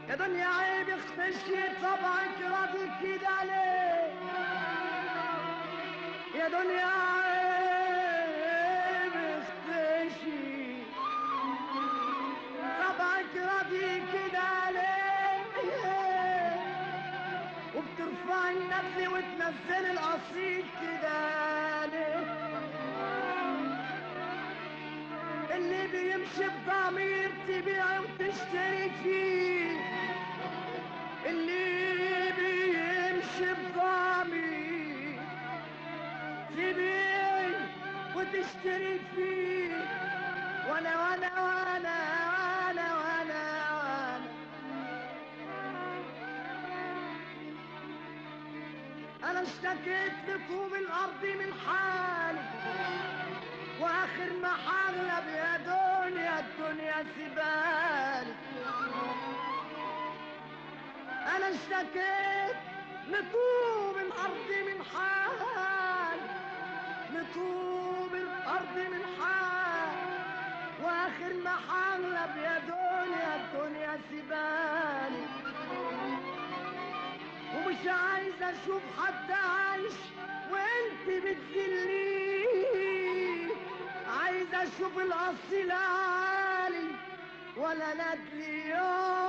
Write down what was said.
يا دنيا عيب اختشي طبعك راضي كده ليه؟ يا دنيا عيب اختشي طبعك راضي كده ليه؟ وبترفع النبل وتنزل القصيد كده ليه؟ اللي بيمشي بضمير تبيع وتشتري فيه، اللي بيمشي بضمير تبيع وتشتري فيه، وانا وانا وانا وانا وانا وانا انا اشتكيت لكم الارض من حالي، واخر ما حغلب يا دنيا الدنيا سبالي. انا اشتكيت لطوب الارض من حال، لطوب الارض من حال، واخر ما حغلب يا دنيا الدنيا سبالي. ومش عايز اشوف حد عايش وانت بتذليه، عايز اشوف الاصل عالي ولا ندلي يوم